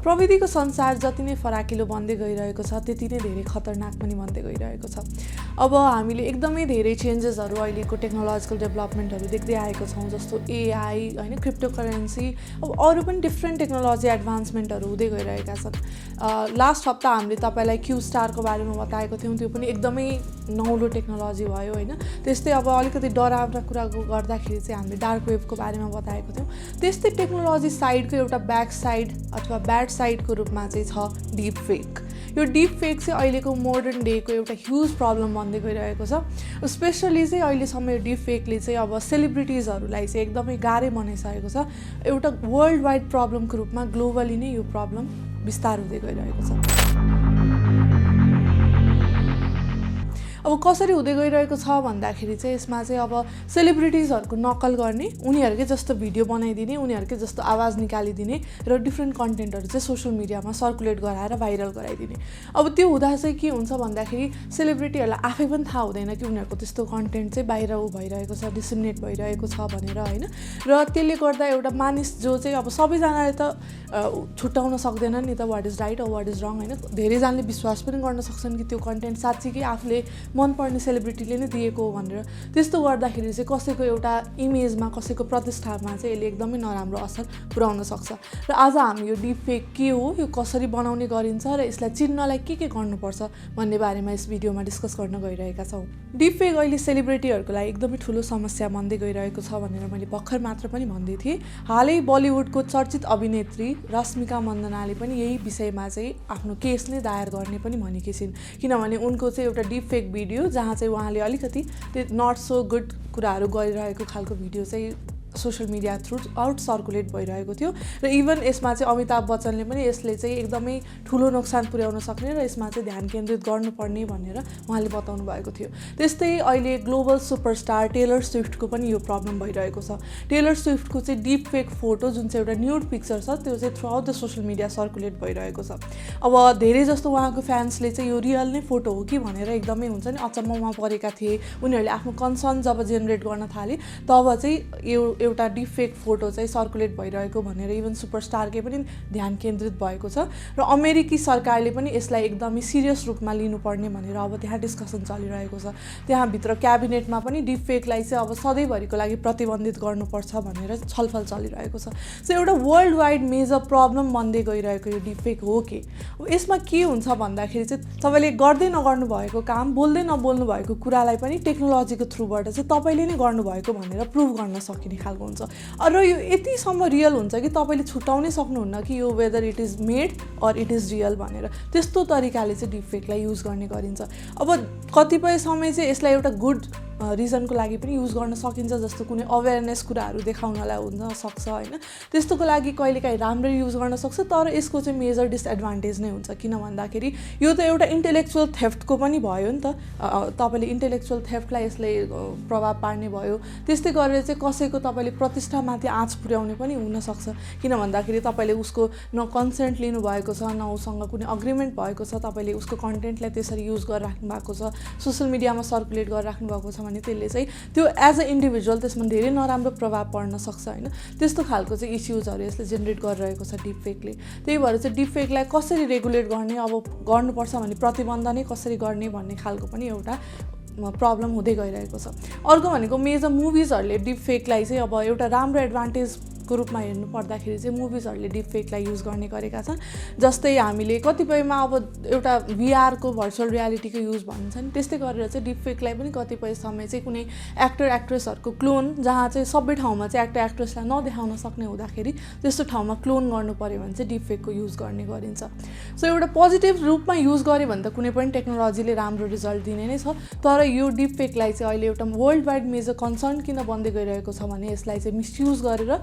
प्रविधिको संसार जति नै फराकिलो बन्दै गइरहेको छ त्यति नै धेरै खतरनाक पनि बन्दै गइरहेको छ। अब हामीले एकदमै धेरै चेन्जेसहरू अहिलेको टेक्नोलोजिकल डेभलपमेन्टहरू देख्दै आएको छौँ, जस्तो एआई होइन, क्रिप्टोकरेन्सी, अब अरू पनि डिफ्रेन्ट टेक्नोलोजी एडभान्समेन्टहरू हुँदै गइरहेका छन्। लास्ट हप्ता हामीले तपाईँलाई क्यू स्टारको बारेमा बताएको थियौँ, त्यो पनि एकदमै नौलो टेक्नोलोजी भयो होइन। त्यस्तै अब अलिकति डरावना कुरा गर्दाखेरि चाहिँ हामीले डार्क वेबको बारेमा बताएको थियौँ। त्यस्तै टेक्नोलोजी साइडको एउटा ब्याक साइड अथवा ब्याड साइडको रूपमा चाहिँ छ डिप फेक। यो डिप फेक चाहिँ अहिलेको मोडर्न डेको एउटा ह्युज प्रब्लम बन्दै गइरहेको छ। स्पेसली चाहिँ अहिलेसम्म यो डिप फेकले चाहिँ अब सेलिब्रिटिजहरूलाई चाहिँ एकदमै गाह्रै बनाइसकेको छ। एउटा वर्ल्ड वाइड प्रब्लमको रूपमा ग्लोबली नै यो प्रब्लम विस्तार हुँदै गइरहेको छ। अब कसरी हुँदै गइरहेको छ भन्दाखेरि चाहिँ यसमा चाहिँ अब सेलिब्रिटिजहरूको नकल गर्ने, उनीहरूकै जस्तो भिडियो बनाइदिने, उनीहरूकै जस्तो आवाज निकालिदिने र डिफ्रेन्ट कन्टेन्टहरू चाहिँ सोसियल मिडियामा सर्कुलेट गराएर भाइरल गराइदिने। अब त्यो हुँदा चाहिँ के हुन्छ भन्दाखेरि सेलिब्रिटीहरूलाई आफै पनि थाहा हुँदैन कि उनीहरूको त्यस्तो कन्टेन्ट चाहिँ बाहिर भइरहेको छ, डिसेमिनेट भइरहेको छ भनेर होइन। र त्यसले गर्दा एउटा मानिस जो चाहिँ अब सबैजनाले त छुट्याउन सक्दैनन् नि त वाट इज राइट औ वाट इज रङ होइन। धेरैजनाले विश्वास पनि गर्न सक्छन् कि त्यो कन्टेन्ट साँच्चीकै आफूले मनपर्ने सेलिब्रिटीले नै दिएको हो भनेर। त्यस्तो गर्दाखेरि चाहिँ कसैको एउटा इमेजमा, कसैको प्रतिष्ठामा चाहिँ यसले एकदमै नराम्रो असर पुर्याउन सक्छ। र आज हामी यो डिप फेक के हो, यो कसरी बनाउने गरिन्छ र यसलाई चिन्नलाई के गर्नुपर्छ भन्ने बारेमा यस भिडियोमा डिस्कस गर्न गइरहेका छौँ। डिप फेक अहिले सेलिब्रिटीहरूको लागि एकदमै ठुलो समस्या बन्दै गइरहेको छ भनेर मैले भर्खर मात्र पनि भन्दै थिएँ। हालै बलिउडको चर्चित अभिनेत्री रश्मिका मन्दनाले पनि यही विषयमा चाहिँ आफ्नो केस नै दायर गर्ने पनि भनेकी छिन्, किनभने उनको चाहिँ एउटा डिप फेक भिडियो जहाँ चाहिँ उहाँले अलिकति त्यो नट सो गुड कुराहरू गरिरहेको खालको भिडियो चाहिँ social media through out circulate भइरहेको थियो। र इभन यसमा चाहिँ अमिताभ बच्चनले पनि यसले चाहिँ एकदमै ठुलो नोक्सान पुर्याउन सक्ने र यसमा चाहिँ ध्यान केन्द्रित गर्नुपर्ने भनेर उहाँले बताउनु भएको थियो। त्यस्तै अहिले ग्लोबल सुपरस्टार टेलर स्विफ्टको पनि यो प्रब्लम भइरहेको छ। टेलर स्विफ्टको चाहिँ डिप फेक फोटो जुन चाहिँ एउटा न्युड पिक्चर छ त्यो चाहिँ through out the social media circulate भइरहेको छ। अब धेरै जस्तो उहाँको फ्यान्सले चाहिँ यो रियल नै फोटो हो कि भनेर एकदमै हुन्छ नि अचम्ममा परेका थिए। उनीहरूले आफ्नो कन्सर्न जब जेनेरेट गर्न थाले तब चाहिँ एउटा डिप फेक फोटो चाहिँ सर्कुलेट भइरहेको भनेर इभन सुपरस्टारकै पनि ध्यान केन्द्रित भएको छ। र अमेरिकी सरकारले पनि यसलाई एकदमै सिरियस रूपमा लिनुपर्ने भनेर अब त्यहाँ डिस्कसन चलिरहेको छ। त्यहाँभित्र क्याबिनेटमा पनि डिप फेकलाई चाहिँ अब सधैँभरिको लागि प्रतिबन्धित गर्नुपर्छ भनेर छलफल चलिरहेको छ। सो एउटा वर्ल्ड वाइड मेजर प्रब्लम बन्दै गइरहेको यो डिप फेक हो कि। अब यसमा के हुन्छ भन्दाखेरि चाहिँ तपाईँले गर्दै नगर्नु भएको काम, बोल्दै नबोल्नु भएको कुरालाई पनि टेक्नोलोजीको थ्रुबाट चाहिँ तपाईँले नै गर्नुभएको भनेर प्रुभ गर्न सकिने खालको हुन्छ। र यो यतिसम्म रियल हुन्छ कि तपाईँले छुट्याउनै सक्नुहुन्न कि यो whether it is made or it is real भनेर। त्यस्तो तरिकाले चाहिँ डिप फेकलाई युज गर्ने गरिन्छ। अब कतिपय समय चाहिँ यसलाई एउटा गुड रिजनको लागि पनि युज गर्न सकिन्छ, जस्तो कुनै अवेरनेस कुराहरू देखाउनलाई हुन सक्छ होइन। त्यस्तोको लागि कहिलेकाहीँ राम्ररी युज गर्न सक्छ, तर यसको चाहिँ मेजर डिसएडभान्टेज नै हुन्छ। किन भन्दाखेरि यो त एउटा इन्टेलेक्चुअल थेफ्टको पनि भयो नि त। तपाईँले इन्टेलेक्चुअल थेफ्टलाई यसले प्रभाव पार्ने भयो। त्यस्तै गरेर चाहिँ कसैको तपाईँले प्रतिष्ठामाथि आँच पुर्याउने पनि हुनसक्छ। किन भन्दाखेरि तपाईँले उसको न कन्सेन्ट लिनुभएको छ, न उसँग कुनै अग्रिमेन्ट भएको छ, तपाईँले उसको कन्टेन्टलाई त्यसरी युज गरिराख्नु भएको छ, सोसियल मिडियामा सर्कुलेट गरिराख्नु भएको छ भने त्यसले चाहिँ त्यो एज अ इन्डिभिजुअल त्यसमा धेरै नराम्रो प्रभाव पर्न सक्छ होइन। त्यस्तो खालको चाहिँ इस्युजहरू यसले जेनेरेट गरिरहेको छ डिप फेकले। त्यही भएर चाहिँ डिप फेकलाई कसरी रेगुलेट गर्ने, अब गर्नुपर्छ भने प्रतिबन्ध नै कसरी गर्ने भन्ने खालको पनि एउटा प्रब्लम हुँदै गइरहेको छ। अर्को भनेको मेजर मुभिजहरूले डिप फेकलाई चाहिँ अब एउटा राम्रो एडभान्टेजको रूपमा हेर्नु पर्दाखेरि चाहिँ मुभिजहरूले डिप फेकलाई युज गर्ने गरेका छन्। जस्तै हामीले कतिपयमा अब एउटा भिआरको भर्चुअल रियालिटीको युज भनिन्छ नि, त्यस्तै गरेर चाहिँ डिप फेकलाई पनि कतिपय समय चाहिँ कुनै एक्टर एक्ट्रेसहरूको क्लोन, जहाँ चाहिँ सबै ठाउँमा चाहिँ एक्टर एक्ट्रेसलाई नदेखाउन सक्ने हुँदाखेरि त्यस्तो ठाउँमा क्लोन गर्नु पऱ्यो भने चाहिँ डिप फेकको युज गर्ने गरिन्छ। सो एउटा पोजिटिभ रूपमा युज गऱ्यो भने त कुनै पनि टेक्नोलोजीले राम्रो रिजल्ट दिने नै छ। तर यो डिप फेकलाई चाहिँ अहिले एउटा वर्ल्ड वाइड मेजर कन्सर्न किन बन्दै गइरहेको छ भने यसलाई चाहिँ मिसयुज गरेर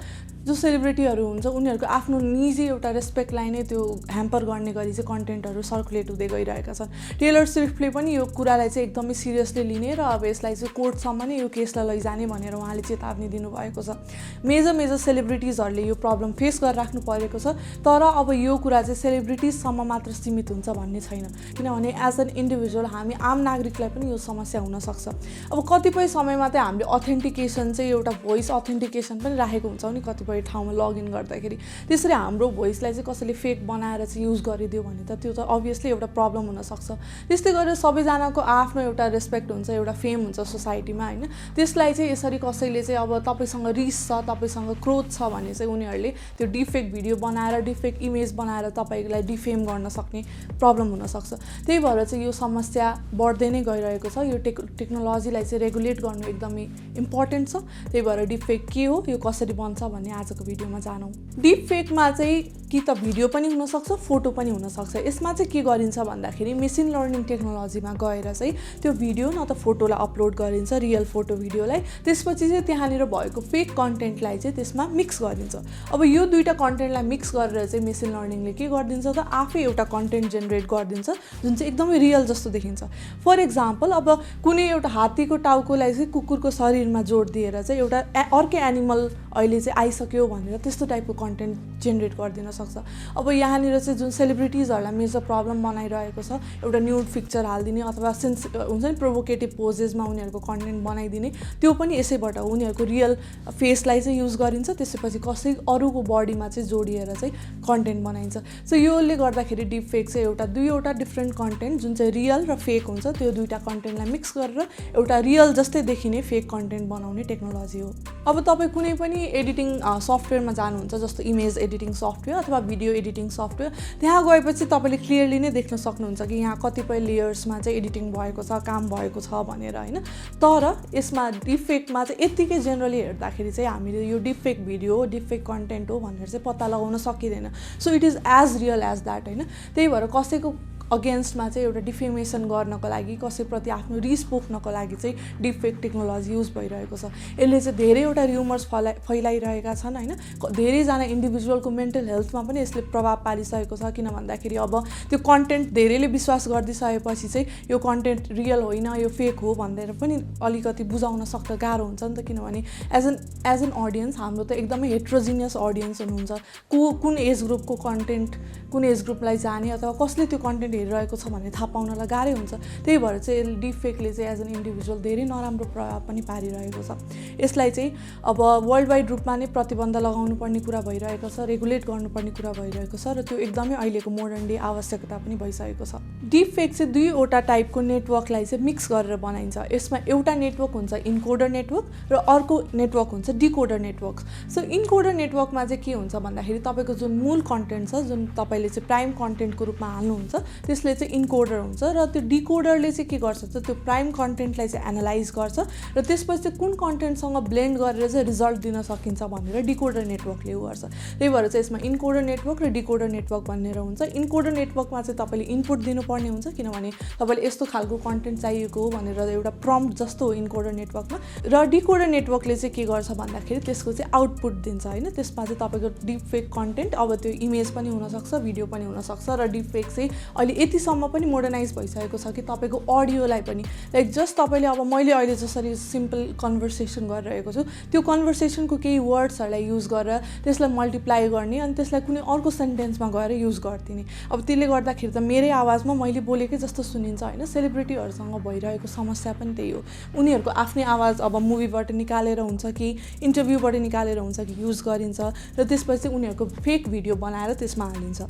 जो सेलिब्रिटीहरू हुन्छ उनीहरूको आफ्नो निजी एउटा रेस्पेक्टलाई नै त्यो ह्याम्पर गर्ने गरी चाहिँ कन्टेन्टहरू सर्कुलेट हुँदै गइरहेका छन्। टेलर स्विफ्टले पनि यो कुरालाई चाहिँ एकदमै सिरियसली लिने र अब यसलाई चाहिँ कोर्टसम्म नै यो केसलाई लैजाने भनेर उहाँले चेतावनी दिनुभएको छ। मेजर सेलिब्रिटिजहरूले यो प्रब्लम फेस गरिराख्नु परेको छ, तर अब यो कुरा चाहिँ सेलिब्रिटिजसम्म मात्र सीमित हुन्छ भन्ने छैन। किनभने एज एन इन्डिभिजुअल हामी आम नागरिकलाई पनि यो समस्या हुनसक्छ। अब कतिपय समयमा चाहिँ हामीले अथेन्टिकेसन चाहिँ एउटा भोइस अथेन्टिकेसन पनि राखेको हुन्छौँ नि कतिपय कतिपय ठाउँमा लगइन गर्दाखेरि त्यसरी हाम्रो भोइसलाई चाहिँ कसैले फेक बनाएर चाहिँ युज गरिदियो भने त त्यो त अभियसली एउटा प्रब्लम हुनसक्छ। त्यस्तै गरेर सबैजनाको आफ्नो एउटा रेस्पेक्ट हुन्छ, एउटा फेम हुन्छ सोसाइटीमा होइन। त्यसलाई चाहिँ यसरी कसैले चाहिँ अब तपाईँसँग रिस छ, तपाईँसँग क्रोध छ भने चाहिँ उनीहरूले त्यो डिफेक्ट भिडियो बनाएर डिफेक्ट इमेज बनाएर तपाईँलाई डिफेम गर्न सक्ने प्रब्लम हुनसक्छ। त्यही भएर चाहिँ यो समस्या बढ्दै नै गइरहेको छ। यो टेक्नोलोजीलाई चाहिँ रेगुलेट गर्नु एकदमै इम्पोर्टेन्ट छ। त्यही भएर डिफेक के हो, यो कसरी बन्छ भन्ने आजको भिडियोमा जानौँ। डिफेकमा चाहिँ कि त भिडियो पनि हुनसक्छ, फोटो पनि हुनसक्छ। यसमा चाहिँ के गरिन्छ भन्दाखेरि मेसिन लर्निङ टेक्नोलोजीमा गएर चाहिँ त्यो भिडियो न त फोटोलाई अपलोड गरिन्छ, रियल फोटो भिडियोलाई, त्यसपछि चाहिँ त्यहाँनिर भएको फेक कन्टेन्टलाई चाहिँ त्यसमा मिक्स गरिन्छ। अब यो दुईवटा कन्टेन्टलाई मिक्स गरेर चाहिँ मेसिन लर्निङले के गरिदिन्छ त आफै एउटा कन्टेन्ट जेनेरेट गरिदिन्छ जुन चाहिँ एकदमै रियल जस्तो देखिन्छ। फर इक्जाम्पल अब कुनै एउटा हात्तीको टाउकोलाई चाहिँ कुकुरको शरीरमा जोड दिएर चाहिँ एउटा अर्कै एनिमल अहिले चाहिँ आइसक्यो भनेर त्यस्तो टाइपको कन्टेन्ट जेनेरेट गरिदिन सक्छ। अब यहाँनिर चाहिँ जुन सेलिब्रिटिजहरूलाई मेजर प्रब्लम बनाइरहेको छ, एउटा न्युड पिक्चर हालिदिने अथवा हुन्छ नि प्रोभोकेटिभ पोजेसमा उनीहरूको कन्टेन्ट बनाइदिने, त्यो पनि यसैबाट उनीहरूको रियल फेसलाई चाहिँ युज गरिन्छ, त्यसपछि कसै अरूको बडीमा चाहिँ जोडिएर चाहिँ कन्टेन्ट बनाइन्छ। सो योले गर्दाखेरि डिफेक चाहिँ एउटा दुईवटा डिफ्रेन्ट कन्टेन्ट जुन चाहिँ रियल र फेक हुन्छ त्यो दुईवटा कन्टेन्टलाई मिक्स गरेर एउटा रियल जस्तै देखिने फेक कन्टेन्ट बनाउने टेक्नोलोजी हो। अब तपाईँ कुनै पनि एडिटिङ सफ्टवेयरमा जानुहुन्छ, जस्तो इमेज एडिटिङ सफ्टवेयर अथवा भिडियो एडिटिङ सफ्टवेयर, त्यहाँ गएपछि तपाईँले क्लियरली नै देख्न सक्नुहुन्छ कि यहाँ कतिपय लेयर्समा चाहिँ एडिटिङ भएको छ, काम भएको छ भनेर होइन। तर यसमा डिफेक्टमा चाहिँ यत्तिकै जेनरली हेर्दाखेरि चाहिँ हामीले यो डिफेक्ट भिडियो हो, डिफेक्ट कन्टेन्ट हो भनेर चाहिँ पत्ता लगाउन सकिँदैन। So it is as real as that होइन। त्यही भएर कसैको अगेन्स्टमा चाहिँ एउटा डिफेमेसन गर्नको लागि, कसैप्रति आफ्नो रिस पोख्नको लागि चाहिँ डिफेक्ट टेक्नोलोजी युज भइरहेको छ। यसले चाहिँ धेरैवटा र्युमर्स फैलाइरहेका छन् होइन। धेरैजना इन्डिभिजुअलको मेन्टल हेल्थमा पनि यसले प्रभाव पारिसकेको छ। किन भन्दाखेरि अब त्यो कन्टेन्ट धेरैले विश्वास गरिदिइसकेपछि चाहिँ यो कन्टेन्ट रियल होइन, यो फेक हो भनेर पनि अलिकति बुझाउन सक्दा गाह्रो हुन्छ नि त। किनभने एज एन अडियन्स हाम्रो त एकदमै हेट्रोजिनियस अडियन्स हुनुहुन्छ। कुन एज ग्रुपको कन्टेन्ट कुन एज ग्रुपलाई जाने अथवा कसले त्यो कन्टेन्ट हेरिरहेको छ भन्ने थाहा पाउनलाई गाह्रै हुन्छ। त्यही भएर चाहिँ डिफेक्टले चाहिँ एज एन इन्डिभिजुअल धेरै नराम्रो प्रभाव पनि पारिरहेको छ। यसलाई चाहिँ अब वर्ल्ड वाइड रूपमा नै प्रतिबन्ध लगाउनु पर्ने कुरा भइरहेको छ, रेगुलेट गर्नुपर्ने कुरा भइरहेको छ र त्यो एकदमै अहिलेको मोडर्न डे आवश्यकता पनि भइसकेको छ। डिफेक्ट चाहिँ दुईवटा टाइपको नेटवर्कलाई चाहिँ मिक्स गरेर बनाइन्छ। यसमा एउटा नेटवर्क हुन्छ इन्कोडर नेटवर्क र अर्को नेटवर्क हुन्छ डिकोडर नेटवर्क। सो इन्कोडर नेटवर्कमा चाहिँ के हुन्छ भन्दाखेरि तपाईँको जुन मूल कन्टेन्ट छ, जुन तपाईँले चाहिँ प्राइम कन्टेन्टको रूपमा हाल्नुहुन्छ, त्यसले चाहिँ इन्कोडर हुन्छ र त्यो डिकोडरले चाहिँ के गर्छ त त्यो प्राइम कन्टेन्टलाई चाहिँ एनालाइज गर्छ र त्यसपछि चाहिँ कुन कन्टेन्टसँग ब्लेन्ड गरेर चाहिँ रिजल्ट दिन सकिन्छ भनेर डिकोडर नेटवर्कले गर्छ। त्यही भएर चाहिँ यसमा इन्कोडर नेटवर्क र डिकोडर नेटवर्क भनेर हुन्छ। इन्कोडर नेटवर्कमा चाहिँ तपाईँले इनपुट दिनुपर्ने हुन्छ, किनभने तपाईँले यस्तो खालको कन्टेन्ट चाहिएको हो भनेर एउटा प्रम्प्ट जस्तो हो इन्कोडर नेटवर्कमा। र डिकोडर नेटवर्कले चाहिँ के गर्छ भन्दाखेरि त्यसको चाहिँ आउटपुट दिन्छ होइन। त्यसमा चाहिँ तपाईँको डिफेक कन्टेन्ट, अब त्यो इमेज पनि हुनसक्छ, भिडियो पनि हुनसक्छ र डिफेक चाहिँ अहिले यतिसम्म पनि मोडर्नाइज भइसकेको छ कि तपाईँको अडियोलाई पनि लाइक जस्ट तपाईँले अब मैले अहिले जसरी सिम्पल कन्भर्सेसन गरिरहेको छु, त्यो कन्भर्सेसनको केही वर्ड्सहरूलाई युज गरेर त्यसलाई मल्टिप्लाई गर्ने अनि त्यसलाई कुनै अर्को सेन्टेन्समा गएर युज गरिदिने। अब त्यसले गर्दाखेरि त मेरै आवाजमा मैले बोलेकै जस्तो सुनिन्छ होइन। सेलिब्रिटीहरूसँग भइरहेको समस्या पनि त्यही हो। उनीहरूको आफ्नै आवाज अब मुभीबाट निकालेर हुन्छ कि इन्टरभ्यूबाट निकालेर हुन्छ कि युज गरिन्छ र त्यसपछि उनीहरूको फेक भिडियो बनाएर त्यसमा हालिन्छ,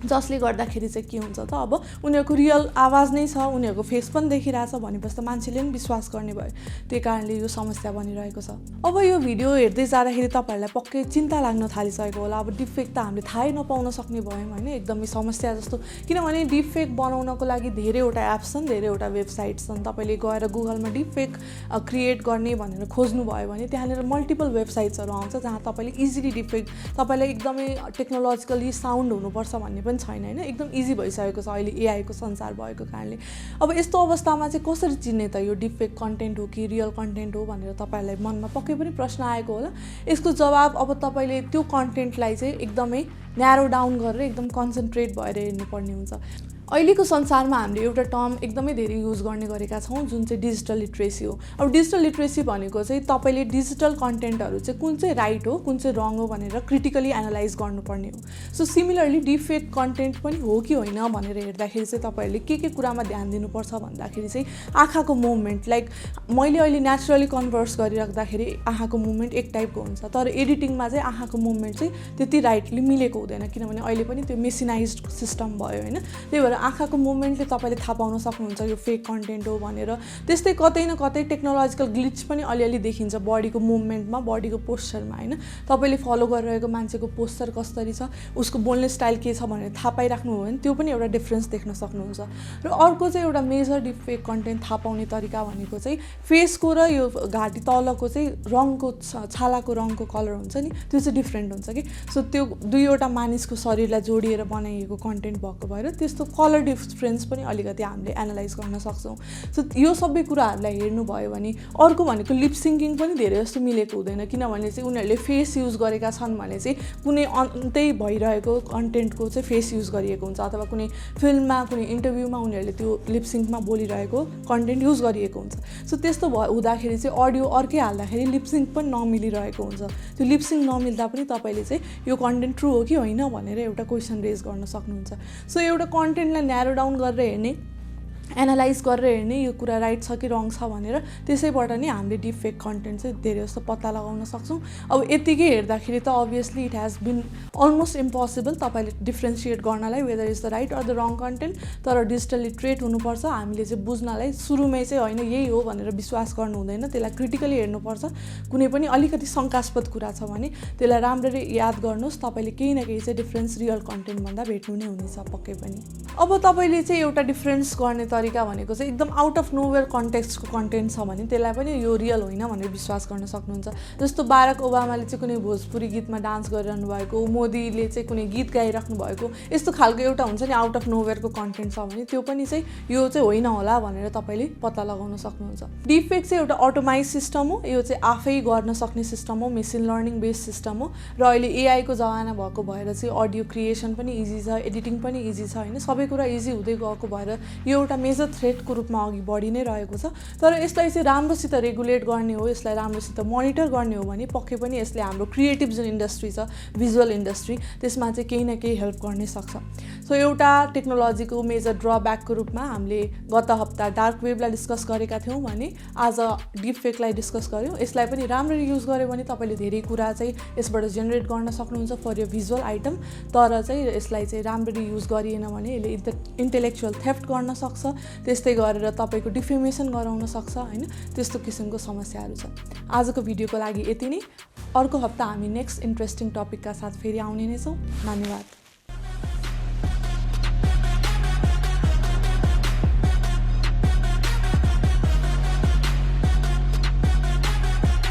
जसले गर्दाखेरि चाहिँ के हुन्छ त अब उनीहरूको रियल आवाज नै छ, उनीहरूको फेस पनि देखिरहेछ भनेपछि त मान्छेले पनि विश्वास गर्ने भयो। त्यही कारणले यो समस्या बनिरहेको छ। अब यो भिडियो हेर्दै जाँदाखेरि तपाईँहरूलाई पक्कै चिन्ता लाग्न थालिसकेको होला। अब डिफेक्ट त हामीले थाहै नपाउन सक्ने भयौँ होइन, एकदमै समस्या जस्तो। किनभने डिफेक्ट बनाउनको लागि धेरैवटा एप्स छन्, धेरैवटा वेबसाइट्स छन्। तपाईँले गएर गुगलमा डिफेक्ट क्रिएट गर्ने भनेर खोज्नुभयो भने त्यहाँनिर मल्टिपल वेबसाइट्सहरू आउँछ जहाँ तपाईँले इजिली डिफेक्ट, तपाईँलाई एकदमै टेक्नोलोजिकली साउन्ड हुनुपर्छ भन्ने पनि छैन होइन। एकदम इजी भइसकेको छ अहिले एआईको संसार भएको कारणले। अब यस्तो अवस्थामा चाहिँ कसरी चिन्ने त यो डिफेक्ट कन्टेन्ट हो कि रियल कन्टेन्ट हो भनेर तपाईँलाई मनमा पक्कै पनि प्रश्न आएको होला। यसको जवाब अब तपाईँले त्यो कन्टेन्टलाई चाहिँ एकदमै न्यारो डाउन गरेर एकदम कन्सन्ट्रेट भएर हेर्नुपर्ने हुन्छ। अहिलेको संसारमा हामीले एउटा टर्म एकदमै धेरै युज गर्ने गरेका छौँ जुन चाहिँ डिजिटल लिट्रेसी हो। अब डिजिटल लिट्रेसी भनेको चाहिँ तपाईँले डिजिटल कन्टेन्टहरू चाहिँ कुन चाहिँ राइट हो कुन चाहिँ रङ हो भनेर क्रिटिकली एनालाइज गर्नुपर्ने हो। सो सिमिलरली डिफेक कन्टेन्ट पनि हो कि होइन भनेर हेर्दाखेरि चाहिँ तपाईँहरूले के कुरामा ध्यान दिनुपर्छ भन्दाखेरि चाहिँ आँखाको मुभमेन्ट, लाइक मैले अहिले नेचुरली कन्भर्स गरिराख्दाखेरि आँखाको मुभमेन्ट एक टाइपको हुन्छ, तर एडिटिङमा चाहिँ आँखाको मुभमेन्ट चाहिँ त्यति राइटली मिलेको हुँदैन, किनभने अहिले पनि त्यो मेसिनाइज्ड सिस्टम भयो होइन। त्यही भएर आँखाको मुभमेन्टले तपाईँले थाहा पाउन सक्नुहुन्छ यो फेक कन्टेन्ट हो भनेर। त्यस्तै कतै न कतै टेक्नोलोजिकल ग्लिच पनि अलिअलि देखिन्छ बडीको मुभमेन्टमा, बडीको पोस्चरमा होइन। तपाईँले फलो गरिरहेको मान्छेको पोस्चर कसरी छ, उसको बोल्ने स्टाइल के छ भनेर थाहा पाइराख्नु हो भने त्यो पनि एउटा डिफ्रेन्स देख्न सक्नुहुन्छ। र अर्को चाहिँ एउटा मेजर डिफेक कन्टेन्ट थाहा पाउने तरिका भनेको चाहिँ फेसको र यो घाँटी तलको चाहिँ रङको छालाको रङको कलर हुन्छ नि, त्यो चाहिँ डिफ्रेन्ट हुन्छ कि। सो त्यो दुईवटा मानिसको शरीरलाई जोडिएर बनाइएको कन्टेन्ट भएको भएर त्यस्तो कलर डिफ्रेन्स पनि अलिकति हामीले एनालाइज गर्न सक्छौँ। सो यो सबै कुराहरूलाई हेर्नुभयो भने अर्को भनेको लिप सिङ्किङ पनि धेरै जस्तो मिलेको हुँदैन, किनभने चाहिँ उनीहरूले फेस युज गरेका छन् भने चाहिँ कुनै अन्तै भइरहेको कन्टेन्टको चाहिँ फेस युज गरिएको हुन्छ, अथवा कुनै फिल्ममा कुनै इन्टरभ्यूमा उनीहरूले त्यो लिप सिङ्कमा बोलिरहेको कन्टेन्ट युज गरिएको हुन्छ। सो त्यस्तो हुँदाखेरि चाहिँ अडियो अर्कै हाल्दाखेरि लिप सिङ्क पनि नमिलिरहेको हुन्छ। त्यो लिप सिङ्क नमिल्दा पनि तपाईँले चाहिँ यो कन्टेन्ट ट्रु हो कि होइन भनेर एउटा क्वेसन रेज गर्न सक्नुहुन्छ। सो एउटा कन्टेन्टलाई न्यारो डाउन गरेर हेर्ने, एनालाइज गरेर हेर्ने यो कुरा राइट छ कि रङ छ भनेर, त्यसैबाट नै हामीले डिफेक कन्टेन्ट चाहिँ धेरै जस्तो पत्ता लगाउन सक्छौँ। अब यतिकै हेर्दाखेरि त obviously it has been almost impossible तपाईँले डिफ्रेन्सिएट गर्नलाई whether is the right or the wrong content. तर डिजिटल लिट्रेट हुनुपर्छ हामीले चाहिँ बुझ्नलाई, सुरुमै चाहिँ होइन यही हो भनेर विश्वास गर्नु हुँदैन, त्यसलाई क्रिटिकली हेर्नुपर्छ। कुनै पनि अलिकति शङ्कास्पद कुरा छ भने त्यसलाई राम्ररी याद गर्नुहोस्, तपाईँले केही न केही चाहिँ डिफ्रेन्स रियल कन्टेन्टभन्दा भेट्नु नै हुनेछ पक्कै पनि। अब तपाईँले चाहिँ एउटा डिफ्रेन्स गर्ने तरिका भनेको चाहिँ एकदम आउट अफ नोवेयर कन्टेक्स्टको कन्टेन्ट छ भने त्यसलाई पनि यो रियल होइन भनेर विश्वास गर्न सक्नुहुन्छ। जस्तो बाराक ओबामाले चाहिँ कुनै भोजपुरी गीतमा डान्स गरिरहनु भएको, मोदीले चाहिँ कुनै गीत गाइराख्नु भएको, यस्तो खालको एउटा हुन्छ नि आउट अफ नोवेयरको कन्टेन्ट छ भने त्यो पनि चाहिँ यो चाहिँ होइन होला भनेर तपाईँले पत्ता लगाउन सक्नुहुन्छ। डिफेक चाहिँ एउटा अटोमाइज सिस्टम हो, यो चाहिँ आफै गर्न सक्ने सिस्टम हो, मेसिन लर्निङ बेस्ड सिस्टम हो। र अहिले एआईको जमाना भएको भएर चाहिँ अडियो क्रिएसन पनि इजी छ, एडिटिङ पनि इजी छ होइन, सबै कुरा इजी हुँदै गएको भएर यो एउटा मेजर थ्रेटको रूपमा अघि बढी नै रहेको छ। तर यसलाई चाहिँ राम्रोसित रेगुलेट गर्ने हो, यसलाई राम्रोसित मोनिटर गर्ने हो भने पक्कै पनि यसले हाम्रो क्रिएटिभ जुन इन्डस्ट्री छ, भिजुअल इन्डस्ट्री, त्यसमा चाहिँ केही न केही हेल्प गर्ने सक्छ। सो एउटा टेक्नोलोजीको मेजर ड्रब्याकको रूपमा हामीले गत हप्ता डार्क वेबलाई डिस्कस गरेका थियौँ भने आज डिफेकलाई डिस्कस गऱ्यौँ। यसलाई पनि राम्ररी युज गऱ्यो भने तपाईँले धेरै कुरा चाहिँ यसबाट जेनेरेट गर्न सक्नुहुन्छ फर यो भिजुअल आइटम। तर चाहिँ यसलाई चाहिँ राम्ररी युज गरिएन भने यसले इन्टेलेक्चुअल थेफ्ट गर्न सक्छ, त्यस्तै गरेर तपाईँको डिफेमेसन गराउन सक्छ होइन, त्यस्तो किसिमको समस्याहरू छ। आजको भिडियोको लागि यति नै। अर्को हप्ता हामी नेक्स्ट इन्ट्रेस्टिङ टपिकका साथ फेरि आउने नै छौँ। धन्यवाद।